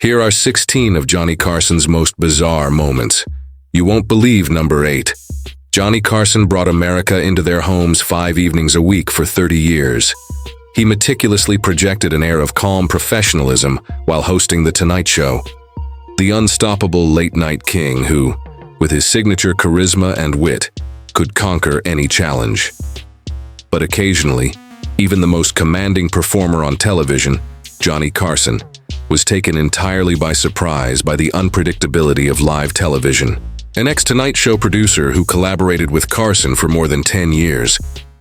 Here are 16 of Johnny Carson's most bizarre moments. You won't believe number 8. Johnny Carson brought America into their homes 5 evenings a week for 30 years. He meticulously projected an air of calm professionalism while hosting The Tonight Show. The unstoppable late-night king who, with his signature charisma and wit, could conquer any challenge. But occasionally, even the most commanding performer on television, Johnny Carson, was taken entirely by surprise by the unpredictability of live television. An ex-Tonight Show producer who collaborated with Carson for more than 10 years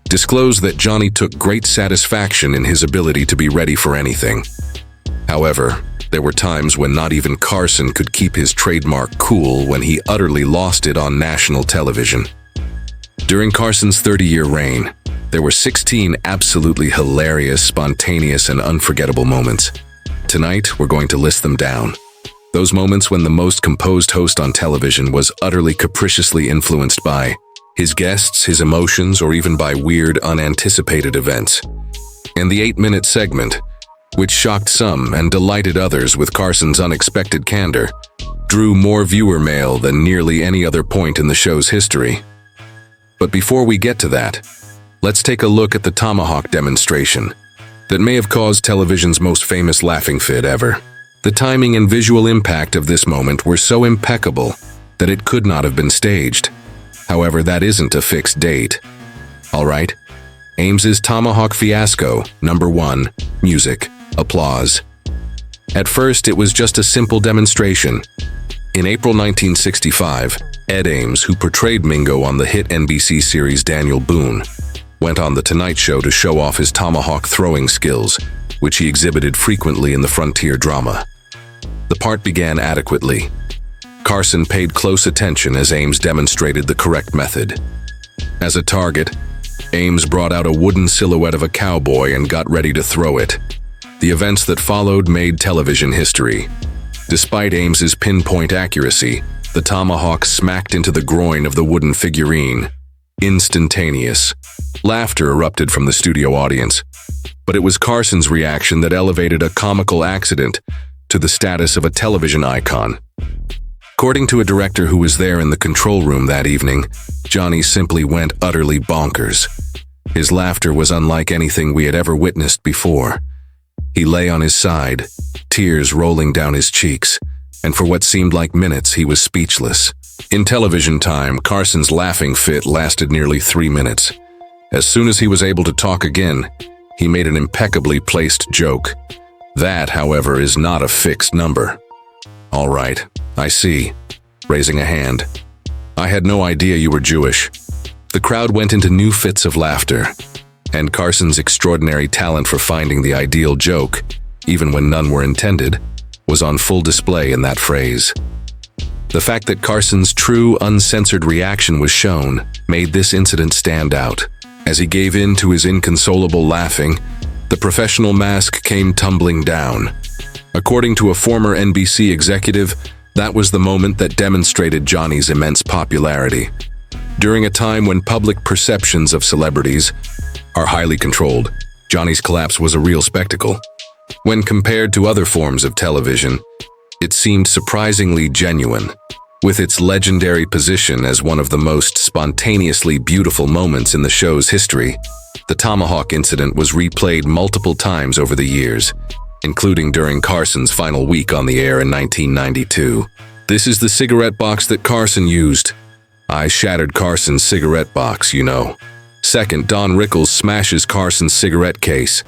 disclosed that Johnny took great satisfaction in his ability to be ready for anything. However, there were times when not even Carson could keep his trademark cool when he utterly lost it on national television. During Carson's 30-year reign, there were 16 absolutely hilarious, spontaneous, and unforgettable moments. Tonight, we're going to list them down. Those moments when the most composed host on television was utterly capriciously influenced by his guests, his emotions, or even by weird, unanticipated events. And the 8-minute segment, which shocked some and delighted others with Carson's unexpected candor, drew more viewer mail than nearly any other point in the show's history. But before we get to that, let's take a look at the tomahawk demonstration that may have caused television's most famous laughing fit ever. The timing and visual impact of this moment were so impeccable that it could not have been staged. However, that isn't a fixed date. All right, Ames's Tomahawk Fiasco, number 1, music, applause. At first, it was just a simple demonstration. In April 1965, Ed Ames, who portrayed Mingo on the hit NBC series Daniel Boone, went on The Tonight Show to show off his tomahawk throwing skills, which he exhibited frequently in the frontier drama. The part began adequately. Carson paid close attention as Ames demonstrated the correct method. As a target, Ames brought out a wooden silhouette of a cowboy and got ready to throw it. The events that followed made television history. Despite Ames's pinpoint accuracy, the tomahawk smacked into the groin of the wooden figurine. Instantaneous. Laughter erupted from the studio audience, but it was Carson's reaction that elevated a comical accident to the status of a television icon. According to a director who was there in the control room that evening, Johnny simply went utterly bonkers. His laughter was unlike anything we had ever witnessed before. He lay on his side, tears rolling down his cheeks, and for what seemed like minutes, he was speechless. In television time, Carson's laughing fit lasted nearly 3 minutes. As soon as he was able to talk again, he made an impeccably placed joke. That, however, is not a fixed number. All right, I see. Raising a hand. I had no idea you were Jewish. The crowd went into new fits of laughter, and Carson's extraordinary talent for finding the ideal joke, even when none were intended, was on full display in that phrase. The fact that Carson's true, uncensored reaction was shown made this incident stand out. As he gave in to his inconsolable laughing, the professional mask came tumbling down. According to a former NBC executive, that was the moment that demonstrated Johnny's immense popularity. During a time when public perceptions of celebrities are highly controlled, Johnny's collapse was a real spectacle. When compared to other forms of television, it seemed surprisingly genuine. With its legendary position as one of the most spontaneously beautiful moments in the show's history, the Tomahawk incident was replayed multiple times over the years, including during Carson's final week on the air in 1992. This is the cigarette box that Carson used. I shattered Carson's cigarette box, you know. Second, Don Rickles smashes Carson's cigarette case.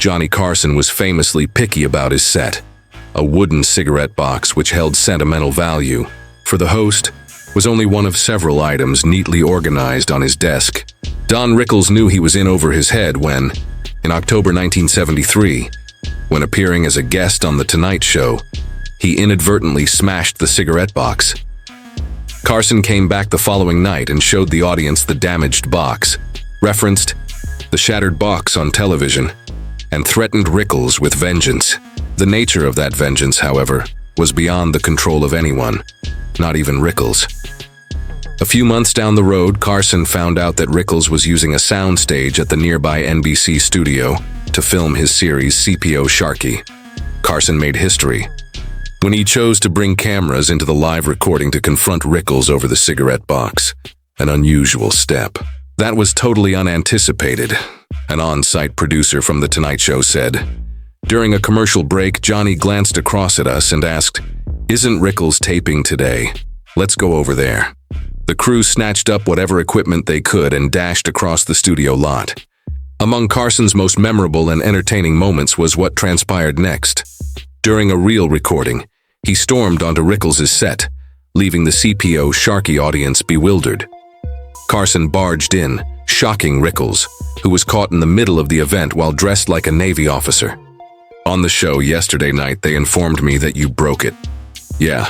Johnny Carson was famously picky about his set. A wooden cigarette box which held sentimental value. For the host, was only one of several items neatly organized on his desk. Don Rickles knew he was in over his head when, in October 1973, when appearing as a guest on The Tonight Show, he inadvertently smashed the cigarette box. Carson came back the following night and showed the audience the damaged box, referenced the shattered box on television, and threatened Rickles with vengeance. The nature of that vengeance, however, was beyond the control of anyone, not even Rickles. A few months down the road, Carson found out that Rickles was using a soundstage at the nearby NBC studio to film his series CPO Sharky. Carson made history. when he chose to bring cameras into the live recording to confront Rickles over the cigarette box. An unusual step. That was totally unanticipated, an on-site producer from The Tonight Show said. During a commercial break, Johnny glanced across at us and asked, "Isn't Rickles taping today? Let's go over there." The crew snatched up whatever equipment they could and dashed across the studio lot. Among Carson's most memorable and entertaining moments was what transpired next. During a real recording, he stormed onto Rickles' set, leaving the CPO Sharky audience bewildered. Carson barged in, shocking Rickles, who was caught in the middle of the event while dressed like a Navy officer. "On the show yesterday night, they informed me that you broke it. Yeah,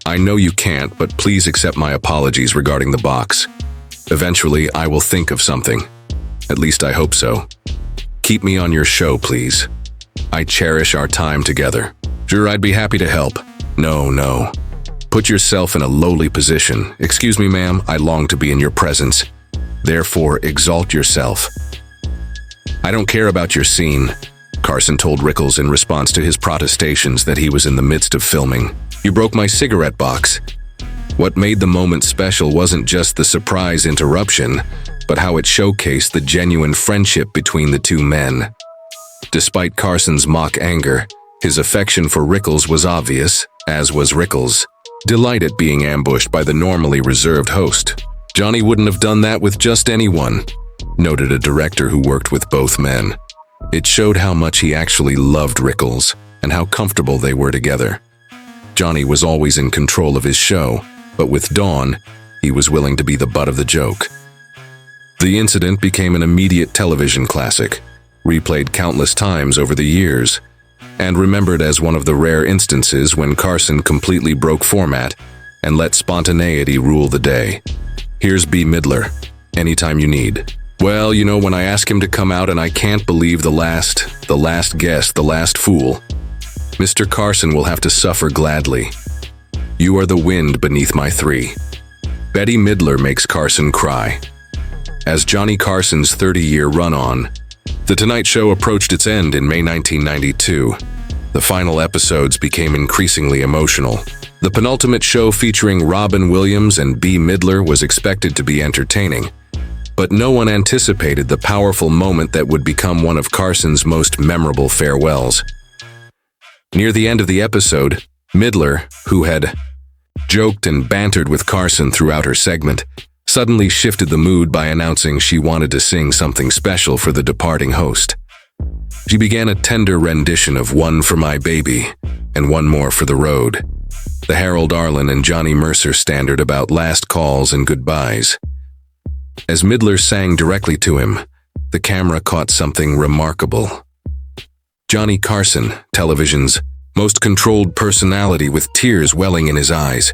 I know you can't, but please accept my apologies regarding the box. Eventually, I will think of something. At least I hope so. Keep me on your show, please. I cherish our time together. Sure, I'd be happy to help. No. Put yourself in a lowly position. Excuse me, ma'am, I long to be in your presence. Therefore, exalt yourself. I don't care about your scene," Carson told Rickles in response to his protestations that he was in the midst of filming. "You broke my cigarette box." What made the moment special wasn't just the surprise interruption, but how it showcased the genuine friendship between the two men. Despite Carson's mock anger, his affection for Rickles was obvious, as was Rickles' delight at being ambushed by the normally reserved host. "Johnny wouldn't have done that with just anyone," noted a director who worked with both men. It showed how much he actually loved Rickles and how comfortable they were together. Johnny was always in control of his show, but with Dawn, he was willing to be the butt of the joke. The incident became an immediate television classic, replayed countless times over the years, and remembered as one of the rare instances when Carson completely broke format and let spontaneity rule the day. Here's B. Midler, anytime you need. "Well, you know, when I ask him to come out and I can't believe the last guest, the last fool. Mr. Carson will have to suffer gladly. You are the wind beneath my three." Betty Midler makes Carson cry. As Johnny Carson's 30-year run-on, The Tonight Show approached its end in May 1992. The final episodes became increasingly emotional. The penultimate show featuring Robin Williams and B. Midler was expected to be entertaining, but no one anticipated the powerful moment that would become one of Carson's most memorable farewells. Near the end of the episode, Midler, who had joked and bantered with Carson throughout her segment, suddenly shifted the mood by announcing she wanted to sing something special for the departing host. She began a tender rendition of "One for My Baby" and "One More for the Road," the Harold Arlen and Johnny Mercer standard about last calls and goodbyes. As Midler sang directly to him, the camera caught something remarkable. Johnny Carson, television's most controlled personality with tears welling in his eyes.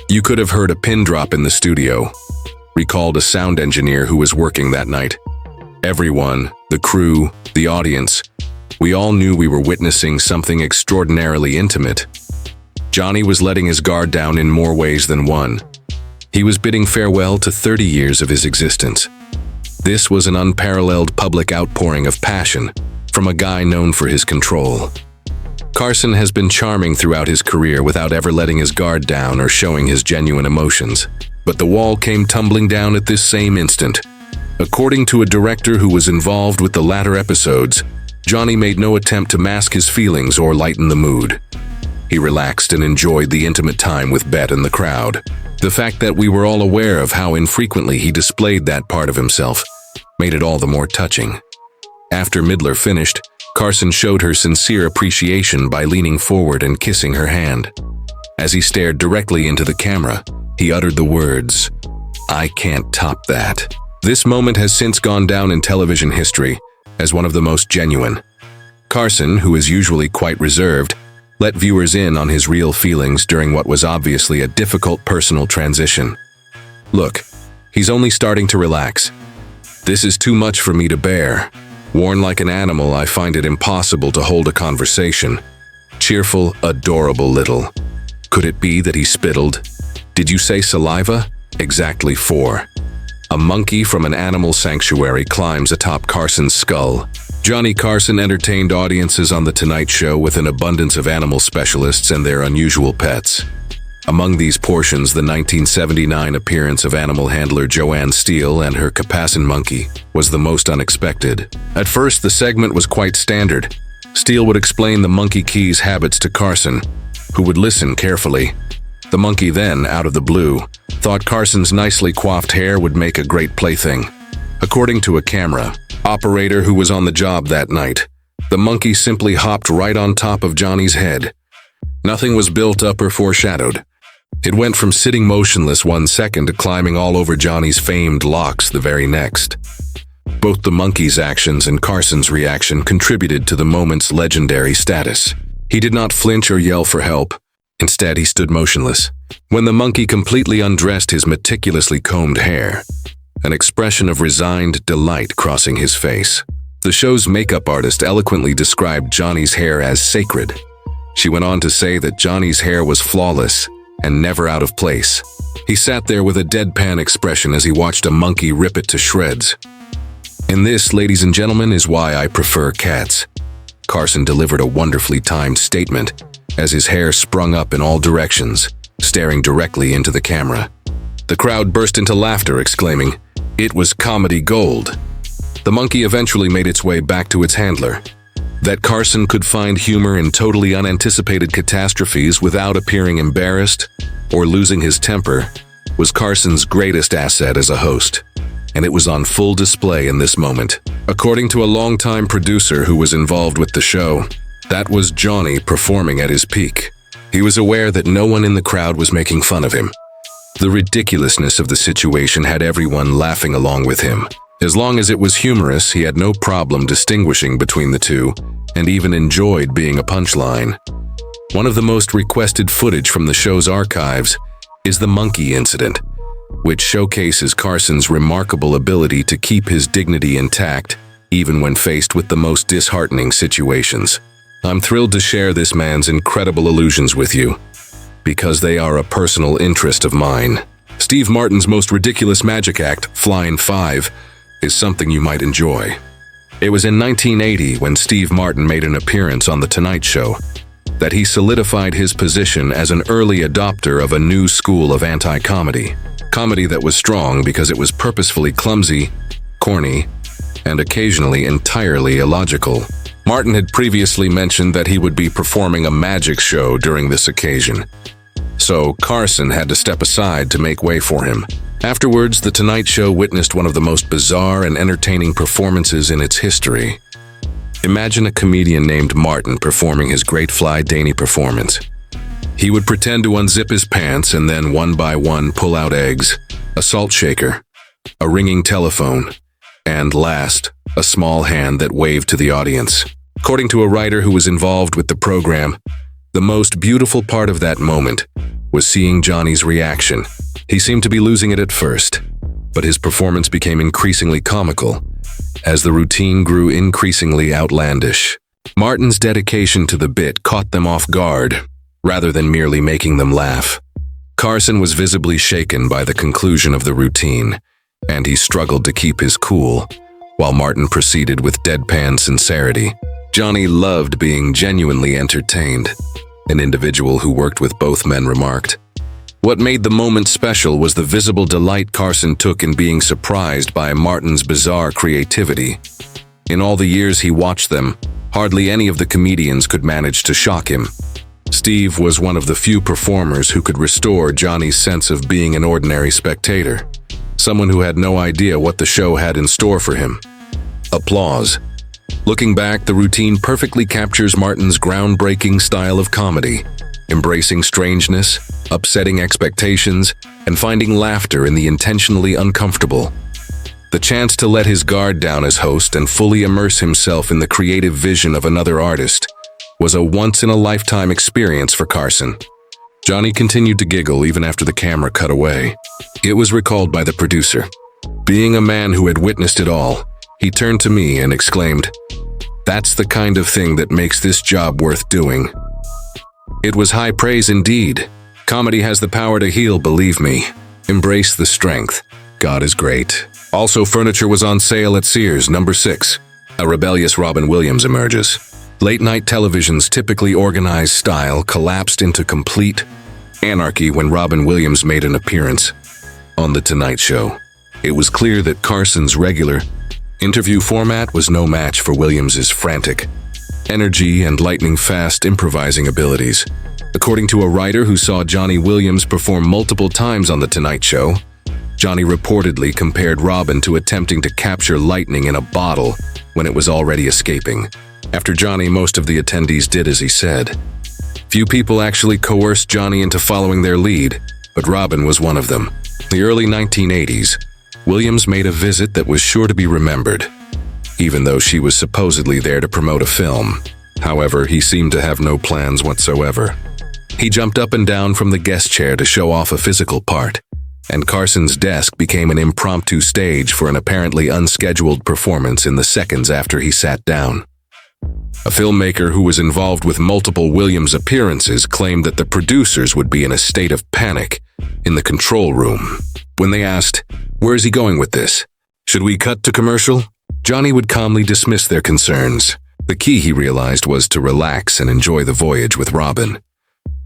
"You could have heard a pin drop in the studio," recalled a sound engineer who was working that night. "Everyone, the crew, the audience, we all knew we were witnessing something extraordinarily intimate. Johnny was letting his guard down in more ways than one. He was bidding farewell to 30 years of his existence. This was an unparalleled public outpouring of passion from a guy known for his control. Carson has been charming throughout his career without ever letting his guard down or showing his genuine emotions. But the wall came tumbling down at this same instant. According to a director who was involved with the latter episodes, Johnny made no attempt to mask his feelings or lighten the mood. He relaxed and enjoyed the intimate time with Bet and the crowd. The fact that we were all aware of how infrequently he displayed that part of himself made it all the more touching. After Midler finished, Carson showed her sincere appreciation by leaning forward and kissing her hand. As he stared directly into the camera, he uttered the words, "I can't top that." This moment has since gone down in television history as one of the most genuine. Carson, who is usually quite reserved, let viewers in on his real feelings during what was obviously a difficult personal transition. "Look, he's only starting to relax. This is too much for me to bear. Worn like an animal, I find it impossible to hold a conversation. Cheerful, adorable little. Could it be that he spittled? Did you say saliva? Exactly 4. A monkey from an animal sanctuary climbs atop Carson's skull, Johnny Carson entertained audiences on The Tonight Show with an abundance of animal specialists and their unusual pets. Among these portions, the 1979 appearance of animal handler Joanne Steele and her Capacian monkey was the most unexpected. At first, the segment was quite standard. Steele would explain the monkey key's habits to Carson, who would listen carefully. The monkey then, out of the blue, thought Carson's nicely coiffed hair would make a great plaything. According to a camera operator who was on the job that night, the monkey simply hopped right on top of Johnny's head. Nothing was built up or foreshadowed. It went from sitting motionless one second to climbing all over Johnny's famed locks the very next. Both the monkey's actions and Carson's reaction contributed to the moment's legendary status. He did not flinch or yell for help. Instead, he stood motionless. When the monkey completely undressed his meticulously combed hair, an expression of resigned delight crossing his face. The show's makeup artist eloquently described Johnny's hair as sacred. She went on to say that Johnny's hair was flawless and never out of place. He sat there with a deadpan expression as he watched a monkey rip it to shreds. "And this, ladies and gentlemen, is why I prefer cats." Carson delivered a wonderfully timed statement as his hair sprung up in all directions, staring directly into the camera. The crowd burst into laughter, exclaiming, "It was comedy gold." The monkey eventually made its way back to its handler. That Carson could find humor in totally unanticipated catastrophes without appearing embarrassed or losing his temper was Carson's greatest asset as a host, and it was on full display in this moment. According to a longtime producer who was involved with the show, that was Johnny performing at his peak. He was aware that no one in the crowd was making fun of him. The ridiculousness of the situation had everyone laughing along with him. As long as it was humorous, he had no problem distinguishing between the two, and even enjoyed being a punchline. One of the most requested footage from the show's archives is the monkey incident, which showcases Carson's remarkable ability to keep his dignity intact, even when faced with the most disheartening situations. I'm thrilled to share this man's incredible illusions with you, because they are a personal interest of mine. Steve Martin's most ridiculous magic act, Flying 5, is something you might enjoy. It was in 1980, when Steve Martin made an appearance on The Tonight Show, that he solidified his position as an early adopter of a new school of anti-comedy. Comedy that was strong because it was purposefully clumsy, corny, and occasionally entirely illogical. Martin had previously mentioned that he would be performing a magic show during this occasion, so Carson had to step aside to make way for him. Afterwards, The Tonight Show witnessed one of the most bizarre and entertaining performances in its history. Imagine a comedian named Martin performing his Great Fly Danny performance. He would pretend to unzip his pants and then one by one pull out eggs, a salt shaker, a ringing telephone, and last, a small hand that waved to the audience. According to a writer who was involved with the program, the most beautiful part of that moment was seeing Johnny's reaction. He seemed to be losing it at first, but his performance became increasingly comical as the routine grew increasingly outlandish. Martin's dedication to the bit caught them off guard, rather than merely making them laugh. Carson was visibly shaken by the conclusion of the routine, and he struggled to keep his cool, while Martin proceeded with deadpan sincerity. Johnny loved being genuinely entertained, an individual who worked with both men remarked. What made the moment special was the visible delight Carson took in being surprised by Martin's bizarre creativity. In all the years he watched them, hardly any of the comedians could manage to shock him. Steve was one of the few performers who could restore Johnny's sense of being an ordinary spectator, someone who had no idea what the show had in store for him. Applause. Looking back, the routine perfectly captures Martin's groundbreaking style of comedy, embracing strangeness, upsetting expectations, and finding laughter in the intentionally uncomfortable. The chance to let his guard down as host and fully immerse himself in the creative vision of another artist was a once-in-a-lifetime experience for Carson. Johnny continued to giggle even after the camera cut away. It was recalled by the producer. Being a man who had witnessed it all, he turned to me and exclaimed, "That's the kind of thing that makes this job worth doing." It was high praise indeed. Comedy has the power to heal, believe me. Embrace the strength. God is great. Also, furniture was on sale at Sears, number 6. A rebellious Robin Williams emerges. Late-night television's typically organized style collapsed into complete anarchy when Robin Williams made an appearance on The Tonight Show. It was clear that Carson's regular interview format was no match for Williams's frantic energy and lightning-fast improvising abilities. According to a writer who saw Johnny Williams perform multiple times on The Tonight Show, Johnny reportedly compared Robin to attempting to capture lightning in a bottle when it was already escaping. After Johnny, most of the attendees did as he said. Few people actually coerced Johnny into following their lead, but Robin was one of them. In the early 1980s, Williams made a visit that was sure to be remembered, even though she was supposedly there to promote a film. However, he seemed to have no plans whatsoever. He jumped up and down from the guest chair to show off a physical part, and Carson's desk became an impromptu stage for an apparently unscheduled performance in the seconds after he sat down. A filmmaker who was involved with multiple Williams appearances claimed that the producers would be in a state of panic in the control room. When they asked, "Where is he going with this? Should we cut to commercial?" Johnny would calmly dismiss their concerns. The key, he realized, was to relax and enjoy the voyage with Robin.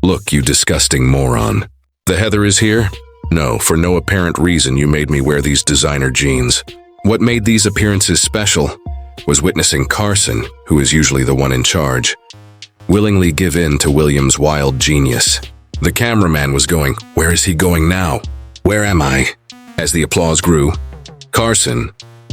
"Look, you disgusting moron. The Heather is here? No, for no apparent reason you made me wear these designer jeans." What made these appearances special was witnessing Carson, who is usually the one in charge, willingly give in to Williams' wild genius. The cameraman was going, "Where is he going now? Where am I?" As the applause grew, Carson,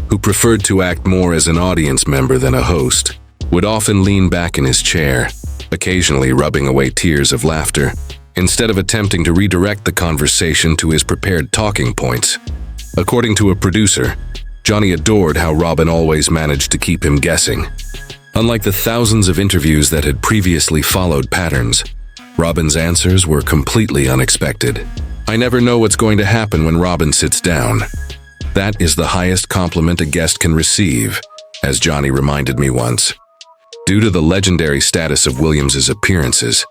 who preferred to act more as an audience member than a host, would often lean back in his chair, occasionally rubbing away tears of laughter, instead of attempting to redirect the conversation to his prepared talking points. According to a producer, Johnny adored how Robin always managed to keep him guessing. Unlike the thousands of interviews that had previously followed patterns, Robin's answers were completely unexpected. "I never know what's going to happen when Robin sits down. That is the highest compliment a guest can receive," as Johnny reminded me once. Due to the legendary status of Williams's appearances,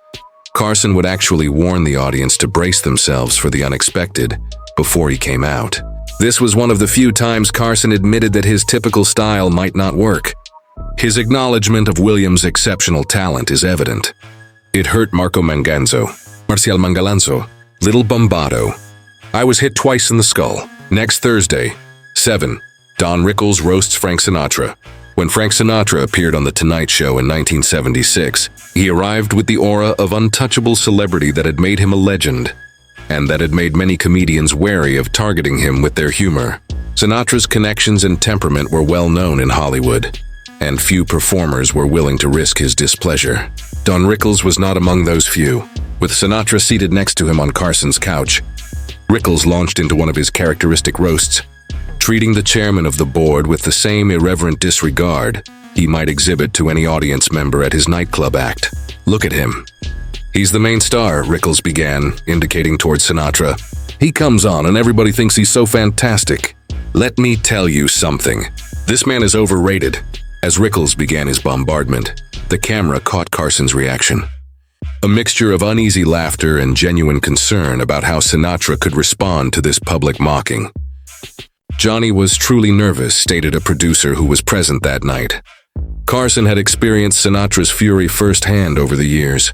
Carson would actually warn the audience to brace themselves for the unexpected before he came out. This was one of the few times Carson admitted that his typical style might not work. His acknowledgement of Williams' exceptional talent is evident. "It hurt Marcial Mangalanzo, Little Bombato. I was hit twice in the skull. Next Thursday, 7, Don Rickles roasts Frank Sinatra." When Frank Sinatra appeared on The Tonight Show in 1976, he arrived with the aura of untouchable celebrity that had made him a legend, and that had made many comedians wary of targeting him with their humor. Sinatra's connections and temperament were well known in Hollywood, and few performers were willing to risk his displeasure. Don Rickles was not among those few. With Sinatra seated next to him on Carson's couch, Rickles launched into one of his characteristic roasts, treating the chairman of the board with the same irreverent disregard he might exhibit to any audience member at his nightclub act. "Look at him. He's the main star," Rickles began, indicating towards Sinatra. "He comes on and everybody thinks he's so fantastic. Let me tell you something. This man is overrated." As Rickles began his bombardment, the camera caught Carson's reaction. A mixture of uneasy laughter and genuine concern about how Sinatra could respond to this public mocking. "Johnny was truly nervous," stated a producer who was present that night. Carson had experienced Sinatra's fury firsthand over the years,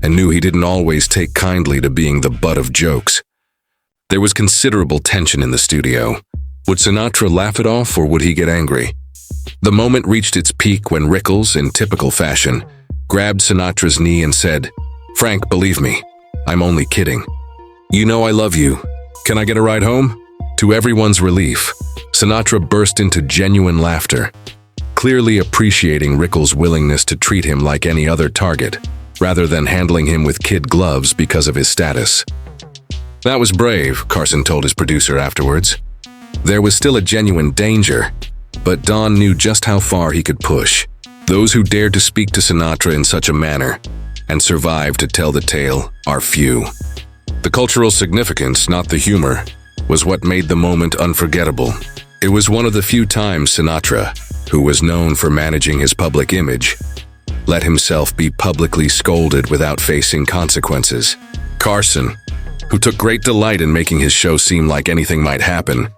and knew he didn't always take kindly to being the butt of jokes. There was considerable tension in the studio. Would Sinatra laugh it off, or would he get angry? The moment reached its peak when Rickles, in typical fashion, grabbed Sinatra's knee and said, "Frank, believe me, I'm only kidding. You know I love you. Can I get a ride home?" To everyone's relief, Sinatra burst into genuine laughter, clearly appreciating Rickles' willingness to treat him like any other target, rather than handling him with kid gloves because of his status. "That was brave," Carson told his producer afterwards. There was still a genuine danger, but Don knew just how far he could push. Those who dared to speak to Sinatra in such a manner and survived to tell the tale are few. The cultural significance, not the humor, was what made the moment unforgettable. It was one of the few times Sinatra, who was known for managing his public image, let himself be publicly scolded without facing consequences. Carson, who took great delight in making his show seem like anything might happen,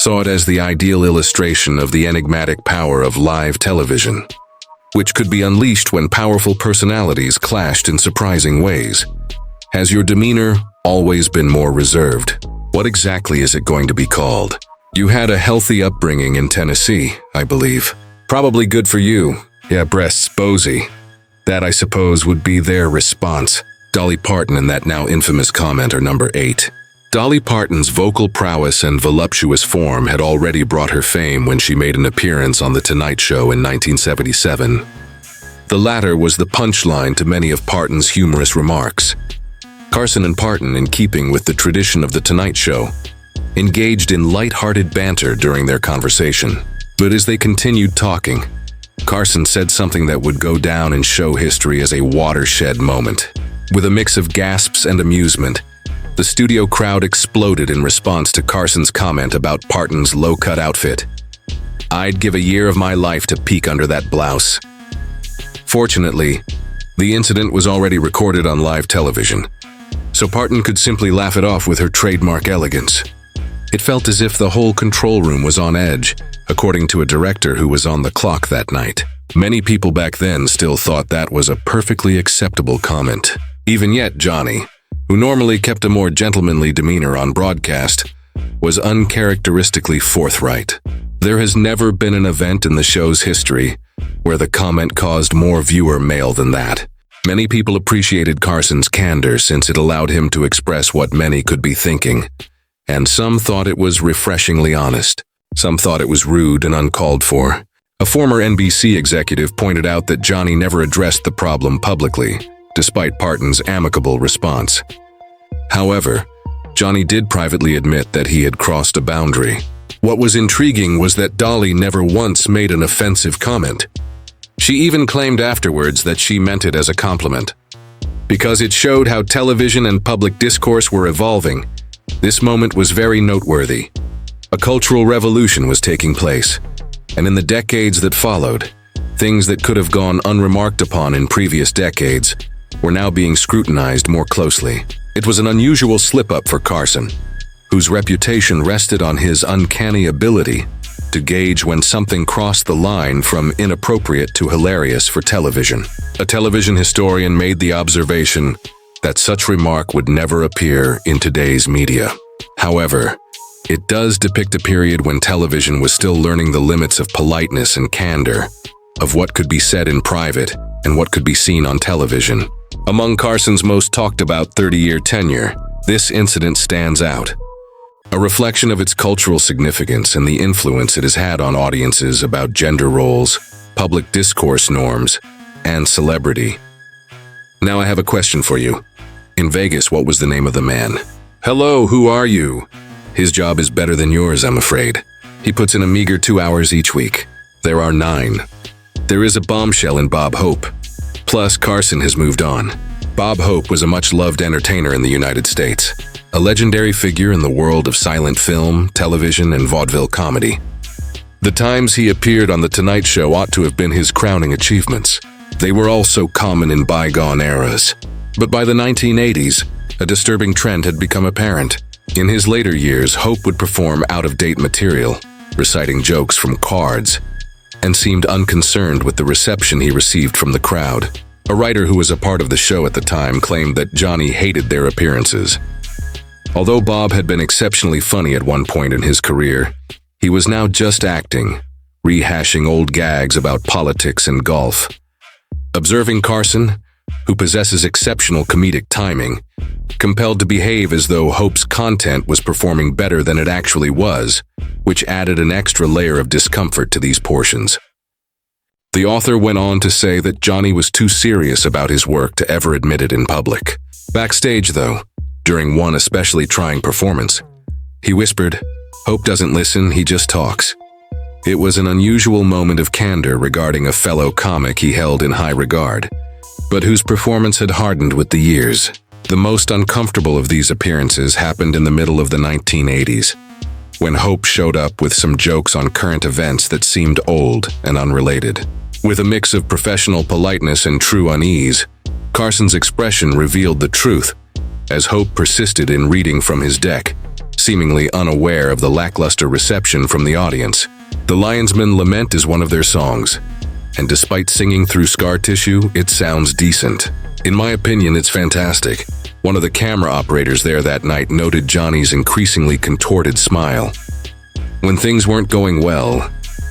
saw it as the ideal illustration of the enigmatic power of live television, which could be unleashed when powerful personalities clashed in surprising ways. Has your demeanor always been more reserved? What exactly is it going to be called? You had a healthy upbringing in Tennessee, I believe. Probably good for you. Yeah, breasts Bozy. That, I suppose, would be their response. Dolly Parton and that now infamous comment are number 8. Dolly Parton's vocal prowess and voluptuous form had already brought her fame when she made an appearance on The Tonight Show in 1977. The latter was the punchline to many of Parton's humorous remarks. Carson and Parton, in keeping with the tradition of The Tonight Show, engaged in light-hearted banter during their conversation. But as they continued talking, Carson said something that would go down in show history as a watershed moment. With a mix of gasps and amusement, the studio crowd exploded in response to Carson's comment about Parton's low-cut outfit. I'd give a year of my life to peek under that blouse. Fortunately, the incident was already recorded on live television, so Parton could simply laugh it off with her trademark elegance. It felt as if the whole control room was on edge, according to a director who was on the clock that night. Many people back then still thought that was a perfectly acceptable comment. Even yet, Johnny, who normally kept a more gentlemanly demeanor on broadcast, was uncharacteristically forthright. There has never been an event in the show's history where the comment caused more viewer mail than that. Many people appreciated Carson's candor since it allowed him to express what many could be thinking, and some thought it was refreshingly honest. Some thought it was rude and uncalled for. A former NBC executive pointed out that Johnny never addressed the problem publicly, despite Parton's amicable response. However, Johnny did privately admit that he had crossed a boundary. What was intriguing was that Dolly never once made an offensive comment. She even claimed afterwards that she meant it as a compliment. Because it showed how television and public discourse were evolving, this moment was very noteworthy. A cultural revolution was taking place, and in the decades that followed, things that could have gone unremarked upon in previous decades were now being scrutinized more closely. It was an unusual slip-up for Carson, whose reputation rested on his uncanny ability to gauge when something crossed the line from inappropriate to hilarious for television. A television historian made the observation that such remark would never appear in today's media. However, it does depict a period when television was still learning the limits of politeness and candor, of what could be said in private and what could be seen on television. Among Carson's most talked about 30-year tenure, this incident stands out. A reflection of its cultural significance and the influence it has had on audiences about gender roles, public discourse norms, and celebrity. Now I have a question for you. In Vegas, what was the name of the man? Hello, who are you? His job is better than yours, I'm afraid. He puts in a meager 2 hours each week. There are 9. There is a bombshell in Bob Hope. Plus, Carson has moved on. Bob Hope was a much-loved entertainer in the United States, a legendary figure in the world of silent film, television, and vaudeville comedy. The times he appeared on The Tonight Show ought to have been his crowning achievements. They were all so common in bygone eras. But by the 1980s, a disturbing trend had become apparent. In his later years, Hope would perform out-of-date material, reciting jokes from cards, and seemed unconcerned with the reception he received from the crowd. A writer who was a part of the show at the time claimed that Johnny hated their appearances. Although Bob had been exceptionally funny at one point in his career, he was now just acting, rehashing old gags about politics and golf. Observing Carson, who possesses exceptional comedic timing, compelled to behave as though Hope's content was performing better than it actually was, which added an extra layer of discomfort to these portions. The author went on to say that Johnny was too serious about his work to ever admit it in public. Backstage, though, during one especially trying performance, he whispered, "Hope doesn't listen, he just talks." It was an unusual moment of candor regarding a fellow comic he held in high regard, but whose performance had hardened with the years. The most uncomfortable of these appearances happened in the middle of the 1980s, when Hope showed up with some jokes on current events that seemed old and unrelated. With a mix of professional politeness and true unease, Carson's expression revealed the truth, as Hope persisted in reading from his deck, seemingly unaware of the lackluster reception from the audience. The Lionsman Lament is one of their songs, and despite singing through scar tissue, it sounds decent. In my opinion, it's fantastic. One of the camera operators there that night noted Johnny's increasingly contorted smile. When things weren't going well,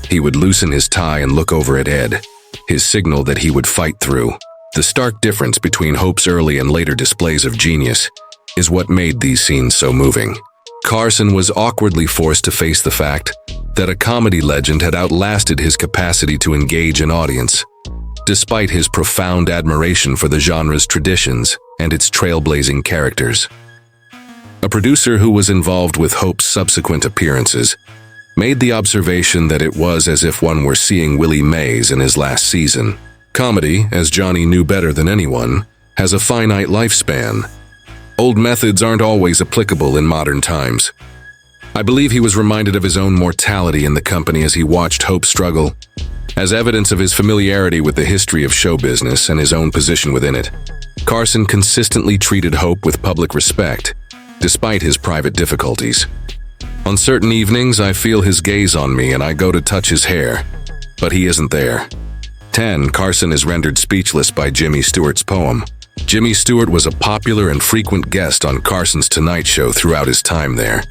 he would loosen his tie and look over at Ed, his signal that he would fight through. The stark difference between Hope's early and later displays of genius is what made these scenes so moving. Carson was awkwardly forced to face the fact that a comedy legend had outlasted his capacity to engage an audience, despite his profound admiration for the genre's traditions and its trailblazing characters. A producer who was involved with Hope's subsequent appearances made the observation that it was as if one were seeing Willie Mays in his last season. Comedy, as Johnny knew better than anyone, has a finite lifespan. Old methods aren't always applicable in modern times. I believe he was reminded of his own mortality in the company as he watched Hope struggle. As evidence of his familiarity with the history of show business and his own position within it, Carson consistently treated Hope with public respect, despite his private difficulties. On certain evenings, I feel his gaze on me and I go to touch his hair, but he isn't there. 10. Carson is rendered speechless by Jimmy Stewart's poem. Jimmy Stewart was a popular and frequent guest on Carson's Tonight Show throughout his time there.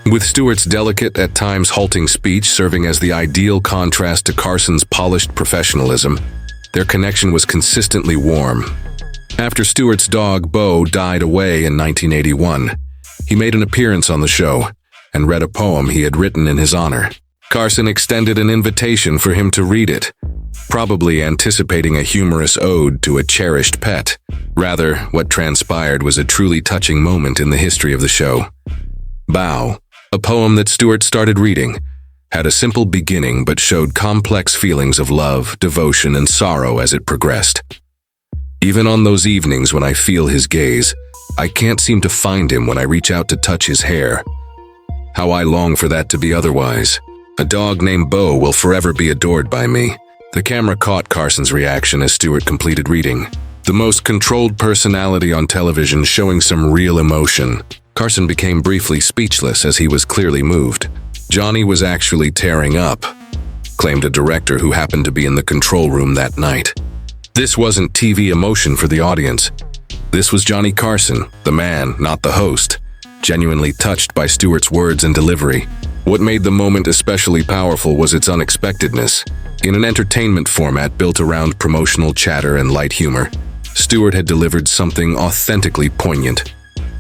With Stewart's delicate, at times halting speech serving as the ideal contrast to Carson's polished professionalism, their connection was consistently warm. After Stewart's dog, Bo, died away in 1981, he made an appearance on the show and read a poem he had written in his honor. Carson extended an invitation for him to read it, probably anticipating a humorous ode to a cherished pet. Rather, what transpired was a truly touching moment in the history of the show. Bow, a poem that Stewart started reading, had a simple beginning but showed complex feelings of love, devotion, and sorrow as it progressed. Even on those evenings when I feel his gaze, I can't seem to find him when I reach out to touch his hair. How I long for that to be otherwise. A dog named Bo will forever be adored by me. The camera caught Carson's reaction as Stewart completed reading. The most controlled personality on television showing some real emotion. Carson became briefly speechless as he was clearly moved. Johnny was actually tearing up, claimed a director who happened to be in the control room that night. This wasn't TV emotion for the audience. This was Johnny Carson, the man, not the host, genuinely touched by Stewart's words and delivery. What made the moment especially powerful was its unexpectedness. In an entertainment format built around promotional chatter and light humor, Stewart had delivered something authentically poignant,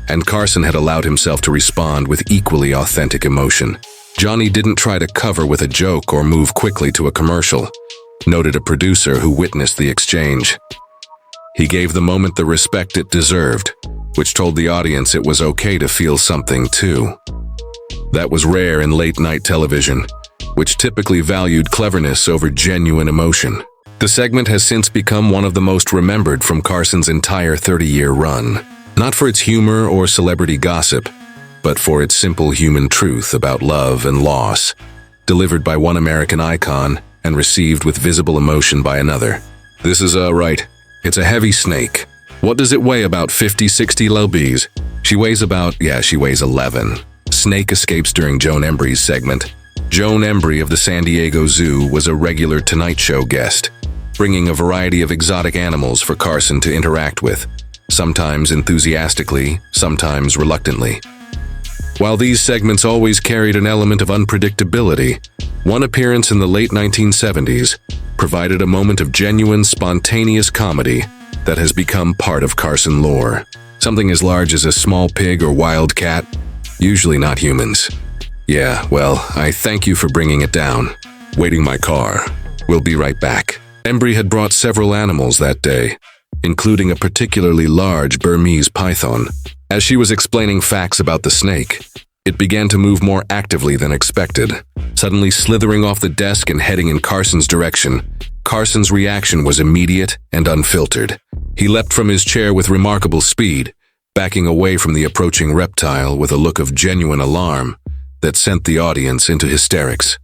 and Carson had allowed himself to respond with equally authentic emotion. Johnny didn't try to cover with a joke or move quickly to a commercial, noted a producer who witnessed the exchange. He gave the moment the respect it deserved, which told the audience it was okay to feel something too. That was rare in late-night television, which typically valued cleverness over genuine emotion. The segment has since become one of the most remembered from Carson's entire 30-year run, not for its humor or celebrity gossip, but for its simple human truth about love and loss, delivered by one American icon and received with visible emotion by another. This is right. It's a heavy snake. What does it weigh? About 50-60 lbs? She weighs 11. Snake escapes during Joan Embry's segment. Joan Embry of the San Diego Zoo was a regular Tonight Show guest, bringing a variety of exotic animals for Carson to interact with, sometimes enthusiastically, sometimes reluctantly. While these segments always carried an element of unpredictability, one appearance in the late 1970s provided a moment of genuine, spontaneous comedy that has become part of Carson lore. Something as large as a small pig or wild cat, usually not humans. Yeah, well, I thank you for bringing it down. Waiting my car. We'll be right back. Embry had brought several animals that day, including a particularly large Burmese python. As she was explaining facts about the snake, it began to move more actively than expected, suddenly slithering off the desk and heading in Carson's direction. Carson's reaction was immediate and unfiltered. He leapt from his chair with remarkable speed, backing away from the approaching reptile with a look of genuine alarm that sent the audience into hysterics.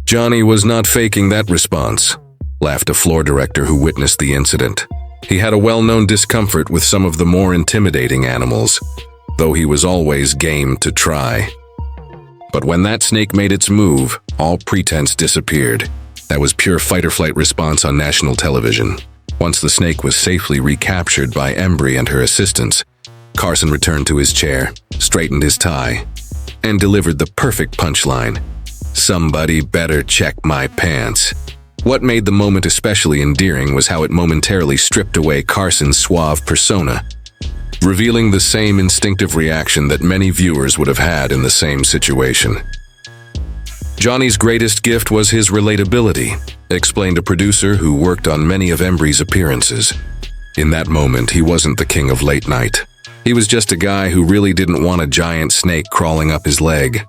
Johnny was not faking that response, laughed a floor director who witnessed the incident. He had a well-known discomfort with some of the more intimidating animals, though he was always game to try. But when that snake made its move, all pretense disappeared. That was pure fight-or-flight response on national television. Once the snake was safely recaptured by Embry and her assistants, Carson returned to his chair, straightened his tie, and delivered the perfect punchline. "Somebody better check my pants." What made the moment especially endearing was how it momentarily stripped away Carson's suave persona, revealing the same instinctive reaction that many viewers would have had in the same situation. Johnny's greatest gift was his relatability, explained a producer who worked on many of Embry's appearances. In that moment, he wasn't the king of late night. He was just a guy who really didn't want a giant snake crawling up his leg.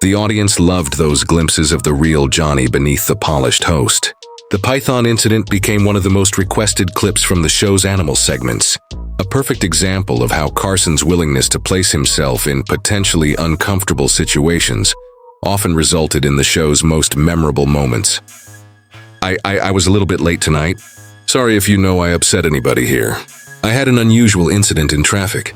The audience loved those glimpses of the real Johnny beneath the polished host. The python incident became one of the most requested clips from the show's animal segments, a perfect example of how Carson's willingness to place himself in potentially uncomfortable situations often resulted in the show's most memorable moments. I was a little bit late tonight. Sorry if you know I upset anybody here. I had an unusual incident in traffic.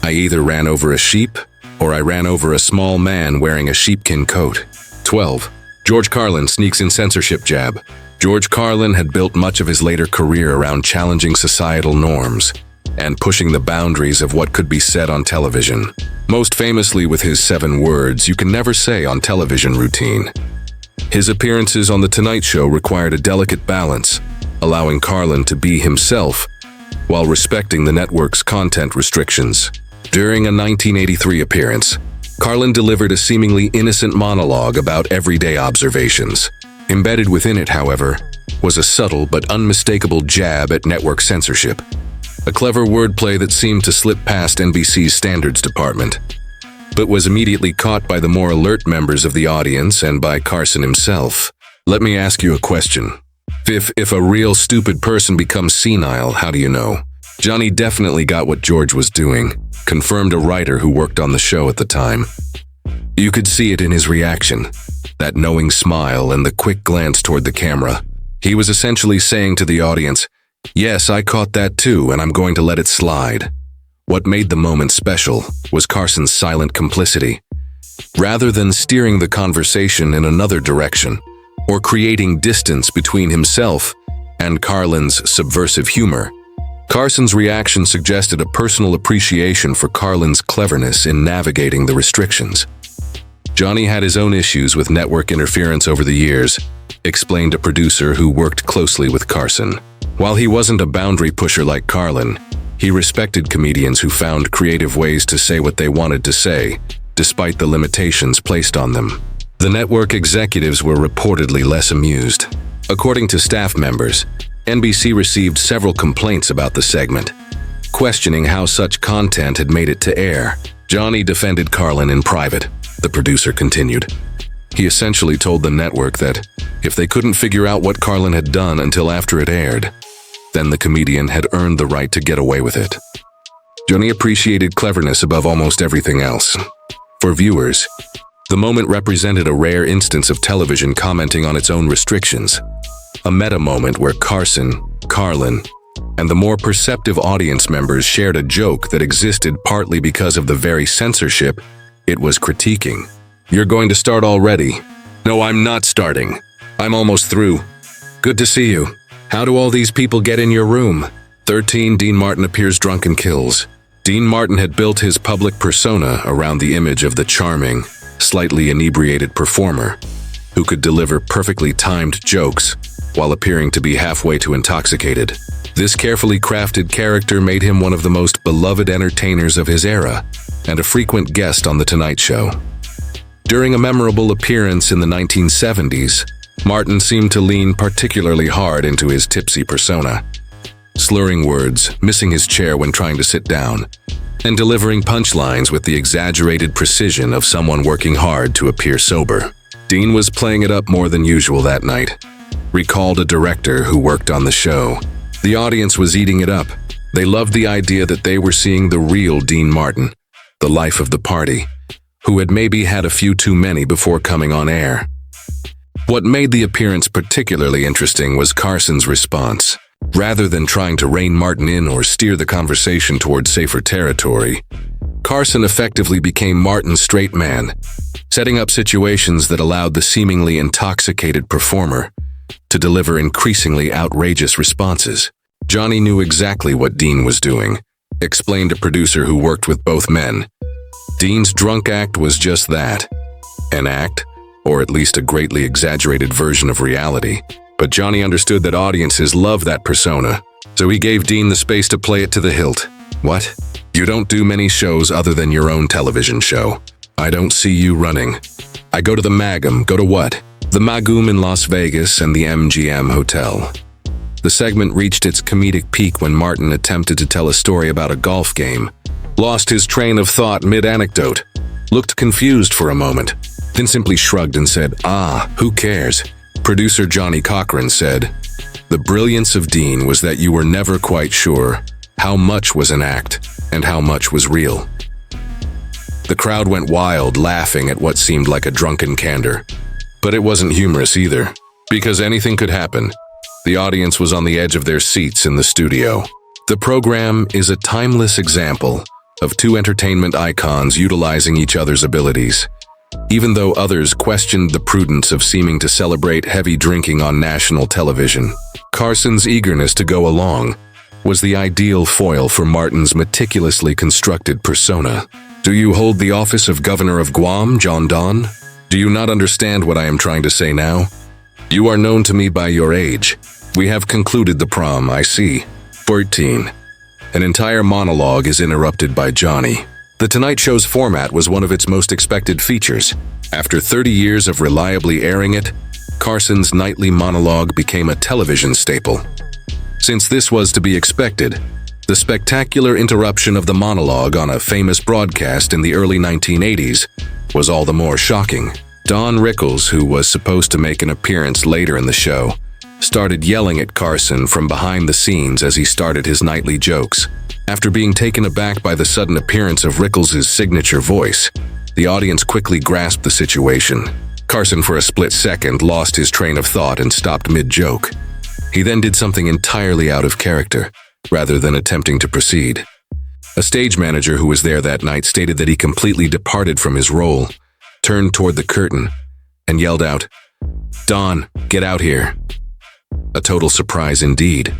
I either ran over a sheep or I ran over a small man wearing a sheepskin coat. 12. George Carlin sneaks in censorship jab. George Carlin had built much of his later career around challenging societal norms and pushing the boundaries of what could be said on television. Most famously with his 7 words you can never say on television routine. His appearances on The Tonight Show required a delicate balance, allowing Carlin to be himself while respecting the network's content restrictions. During a 1983 appearance, Carlin delivered a seemingly innocent monologue about everyday observations. Embedded within it, however, was a subtle but unmistakable jab at network censorship, a clever wordplay that seemed to slip past NBC's standards department, but was immediately caught by the more alert members of the audience and by Carson himself. Let me ask you a question. If a real stupid person becomes senile, how do you know? Johnny definitely got what George was doing, confirmed a writer who worked on the show at the time. You could see it in his reaction, that knowing smile and the quick glance toward the camera. He was essentially saying to the audience, "Yes, I caught that too, and I'm going to let it slide." What made the moment special was Carson's silent complicity. Rather than steering the conversation in another direction or creating distance between himself and Carlin's subversive humor, Carson's reaction suggested a personal appreciation for Carlin's cleverness in navigating the restrictions. Johnny had his own issues with network interference over the years, explained a producer who worked closely with Carson. While he wasn't a boundary pusher like Carlin, he respected comedians who found creative ways to say what they wanted to say, despite the limitations placed on them. The network executives were reportedly less amused. According to staff members, NBC received several complaints about the segment, questioning how such content had made it to air. Johnny defended Carlin in private, the producer continued. He essentially told the network that if they couldn't figure out what Carlin had done until after it aired, then the comedian had earned the right to get away with it. Johnny appreciated cleverness above almost everything else. For viewers, the moment represented a rare instance of television commenting on its own restrictions, a meta moment where Carson, Carlin, and the more perceptive audience members shared a joke that existed partly because of the very censorship it was critiquing. "You're going to start already." "No, I'm not starting. I'm almost through." "Good to see you. How do all these people get in your room?" 13. Dean Martin appears drunk and kills. Dean Martin had built his public persona around the image of the charming, slightly inebriated performer who could deliver perfectly timed jokes while appearing to be halfway too intoxicated. This carefully crafted character made him one of the most beloved entertainers of his era and a frequent guest on The Tonight Show. During a memorable appearance in the 1970s, Martin seemed to lean particularly hard into his tipsy persona, slurring words, missing his chair when trying to sit down, and delivering punchlines with the exaggerated precision of someone working hard to appear sober. Dean was playing it up more than usual that night, recalled a director who worked on the show. The audience was eating it up. They loved the idea that they were seeing the real Dean Martin, the life of the party, who had maybe had a few too many before coming on air. What made the appearance particularly interesting was Carson's response. Rather than trying to rein Martin in or steer the conversation toward safer territory, Carson effectively became Martin's straight man, setting up situations that allowed the seemingly intoxicated performer to deliver increasingly outrageous responses. Johnny knew exactly what Dean was doing, explained a producer who worked with both men. Dean's drunk act was just that, an act, or at least a greatly exaggerated version of reality. But Johnny understood that audiences love that persona, so he gave Dean the space to play it to the hilt. What? You don't do many shows other than your own television show. I don't see you running. I go to the Magum. Go to what? The Magum in Las Vegas and the MGM Hotel. The segment reached its comedic peak when Martin attempted to tell a story about a golf game, lost his train of thought mid-anecdote, looked confused for a moment, then simply shrugged and said, who cares? Producer Johnny Carson said, "The brilliance of Dean was that you were never quite sure how much was an act and how much was real." The crowd went wild, laughing at what seemed like a drunken candor. But it wasn't humorous either, because anything could happen. The audience was on the edge of their seats in the studio. The program is a timeless example of two entertainment icons utilizing each other's abilities. Even though others questioned the prudence of seeming to celebrate heavy drinking on national television, Carson's eagerness to go along was the ideal foil for Martin's meticulously constructed persona. Do you hold the office of Governor of Guam, John Don? Do you not understand what I am trying to say now? You are known to me by your age. We have concluded the prom, I see. 14. An entire monologue is interrupted by Johnny. The Tonight Show's format was one of its most expected features. After 30 years of reliably airing it, Carson's nightly monologue became a television staple. Since this was to be expected, the spectacular interruption of the monologue on a famous broadcast in the early 1980s was all the more shocking. Don Rickles, who was supposed to make an appearance later in the show, started yelling at Carson from behind the scenes as he started his nightly jokes. After being taken aback by the sudden appearance of Rickles' signature voice, the audience quickly grasped the situation. Carson, for a split second, lost his train of thought and stopped mid-joke. He then did something entirely out of character, rather than attempting to proceed. A stage manager who was there that night stated that he completely departed from his role, turned toward the curtain, and yelled out, "Don, get out here." A total surprise indeed.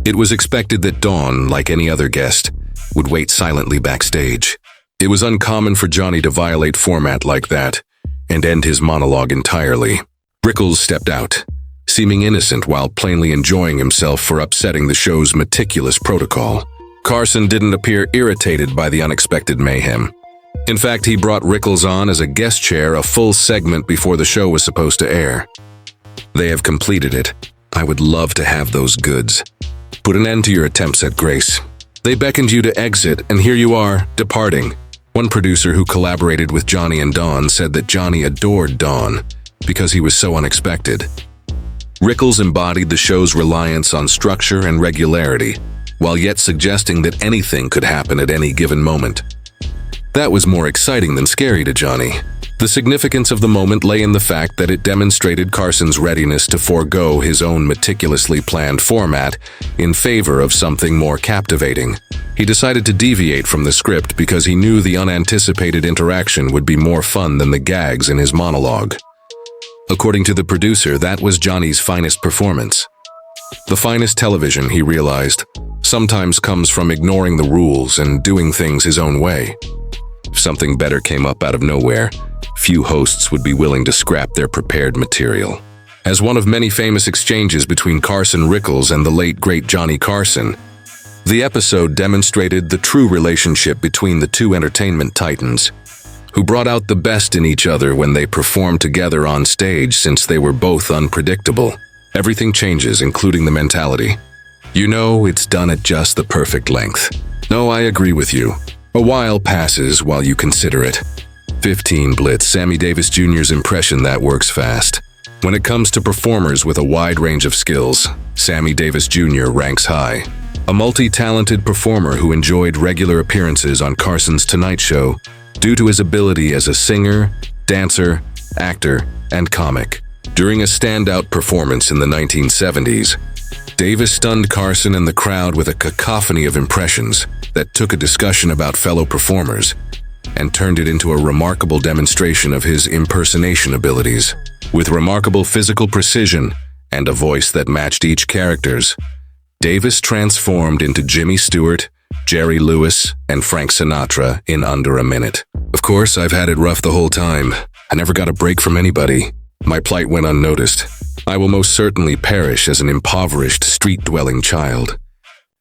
It was expected that Don, like any other guest, would wait silently backstage. It was uncommon for Johnny to violate format like that and end his monologue entirely. Rickles stepped out, seeming innocent while plainly enjoying himself for upsetting the show's meticulous protocol. Carson didn't appear irritated by the unexpected mayhem. In fact, he brought Rickles on as a guest chair a full segment before the show was supposed to air. They have completed it. I would love to have those goods. Put an end to your attempts at grace. They beckoned you to exit, and here you are, departing. One producer who collaborated with Johnny and Don said that Johnny adored Don because he was so unexpected. Rickles embodied the show's reliance on structure and regularity, while yet suggesting that anything could happen at any given moment. That was more exciting than scary to Johnny. The significance of the moment lay in the fact that it demonstrated Carson's readiness to forego his own meticulously planned format in favor of something more captivating. He decided to deviate from the script because he knew the unanticipated interaction would be more fun than the gags in his monologue. According to the producer, that was Johnny's finest performance. The finest television, he realized, sometimes comes from ignoring the rules and doing things his own way. If something better came up out of nowhere, few hosts would be willing to scrap their prepared material. As one of many famous exchanges between Carson Rickles and the late great Johnny Carson, the episode demonstrated the true relationship between the two entertainment titans, who brought out the best in each other when they performed together on stage since they were both unpredictable. Everything changes, including the mentality. You know, it's done at just the perfect length. No, I agree with you. A while passes while you consider it. 15 Blitz, Sammy Davis Jr.'s impression that works fast. When it comes to performers with a wide range of skills, Sammy Davis Jr. ranks high. A multi-talented performer who enjoyed regular appearances on Carson's Tonight Show due to his ability as a singer, dancer, actor, and comic. During a standout performance in the 1970s, Davis stunned Carson and the crowd with a cacophony of impressions that took a discussion about fellow performers and turned it into a remarkable demonstration of his impersonation abilities. With remarkable physical precision and a voice that matched each character's, Davis transformed into Jimmy Stewart, Jerry Lewis, and Frank Sinatra in under a minute. Of course, I've had it rough the whole time. I never got a break from anybody. My plight went unnoticed. I will most certainly perish as an impoverished, street-dwelling child.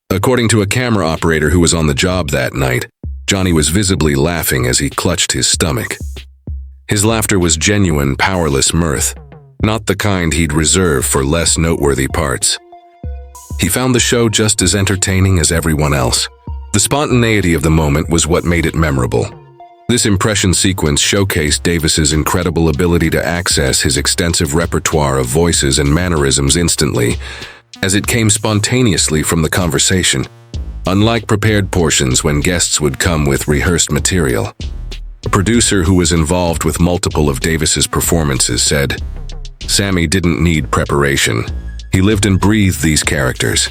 According to a camera operator who was on the job that night, Johnny was visibly laughing as he clutched his stomach. His laughter was genuine, powerless mirth, not the kind he'd reserve for less noteworthy parts. He found the show just as entertaining as everyone else. The spontaneity of the moment was what made it memorable. This impression sequence showcased Davis's incredible ability to access his extensive repertoire of voices and mannerisms instantly, as it came spontaneously from the conversation, unlike prepared portions when guests would come with rehearsed material. A producer who was involved with multiple of Davis's performances said, "Sammy didn't need preparation. He lived and breathed these characters.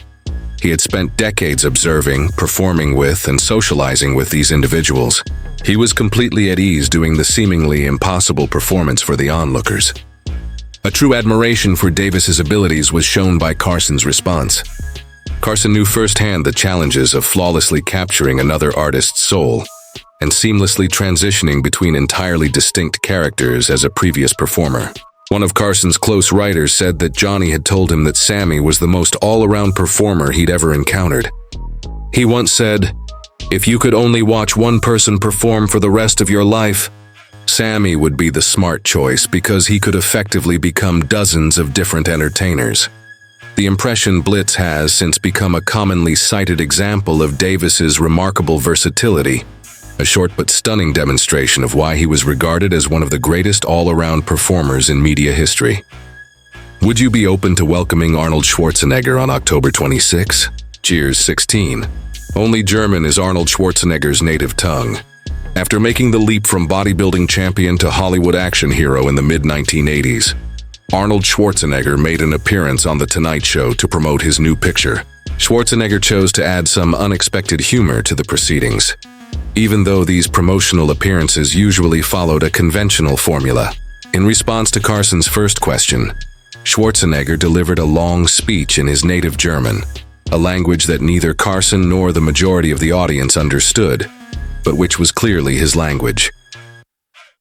He had spent decades observing, performing with, and socializing with these individuals. He was completely at ease doing the seemingly impossible performance for the onlookers." A true admiration for Davis's abilities was shown by Carson's response. Carson knew firsthand the challenges of flawlessly capturing another artist's soul and seamlessly transitioning between entirely distinct characters as a previous performer. One of Carson's close writers said that Johnny had told him that Sammy was the most all-around performer he'd ever encountered. He once said, "If you could only watch one person perform for the rest of your life, Sammy would be the smart choice because he could effectively become dozens of different entertainers." The impression blitz has since become a commonly cited example of Davis's remarkable versatility, a short but stunning demonstration of why he was regarded as one of the greatest all-around performers in media history. Would you be open to welcoming Arnold Schwarzenegger on October 26? Cheers 16. Only German is Arnold Schwarzenegger's native tongue. After making the leap from bodybuilding champion to Hollywood action hero in the mid-1980s, Arnold Schwarzenegger made an appearance on The Tonight Show to promote his new picture. Schwarzenegger chose to add some unexpected humor to the proceedings, even though these promotional appearances usually followed a conventional formula. In response to Carson's first question, Schwarzenegger delivered a long speech in his native German, a language that neither Carson nor the majority of the audience understood, but which was clearly his language.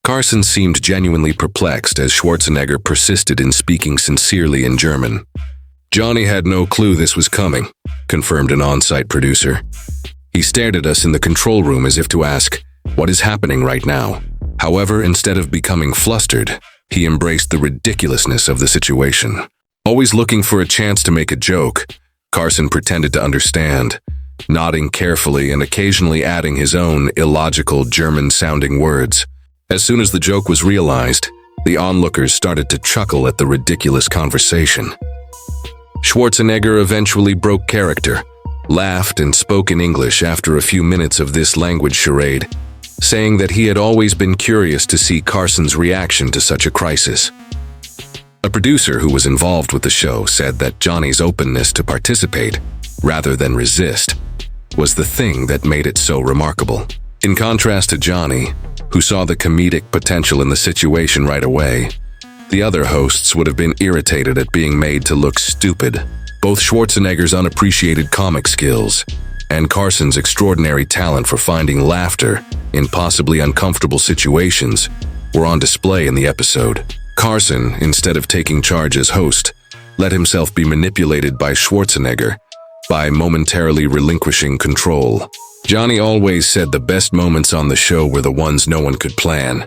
Carson seemed genuinely perplexed as Schwarzenegger persisted in speaking sincerely in German. "Johnny had no clue this was coming," confirmed an on-site producer. "He stared at us in the control room as if to ask, 'What is happening right now?' However, instead of becoming flustered, he embraced the ridiculousness of the situation. Always looking for a chance to make a joke, Carson pretended to understand, nodding carefully and occasionally adding his own illogical German-sounding words. As soon as the joke was realized, the onlookers started to chuckle at the ridiculous conversation. Schwarzenegger eventually broke character, laughed and spoke in English after a few minutes of this language charade, saying that he had always been curious to see Carson's reaction to such a crisis. A producer who was involved with the show said that Johnny's openness to participate, rather than resist, was the thing that made it so remarkable. In contrast to Johnny, who saw the comedic potential in the situation right away, the other hosts would have been irritated at being made to look stupid. Both Schwarzenegger's unappreciated comic skills and Carson's extraordinary talent for finding laughter in possibly uncomfortable situations were on display in the episode. Carson, instead of taking charge as host, let himself be manipulated by Schwarzenegger by momentarily relinquishing control. Johnny always said the best moments on the show were the ones no one could plan,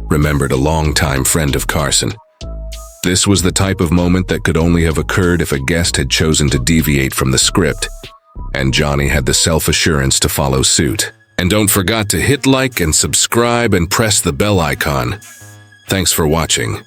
remembered a longtime friend of Carson. This was the type of moment that could only have occurred if a guest had chosen to deviate from the script, and Johnny had the self-assurance to follow suit. And don't forget to hit like and subscribe and press the bell icon. Thanks for watching.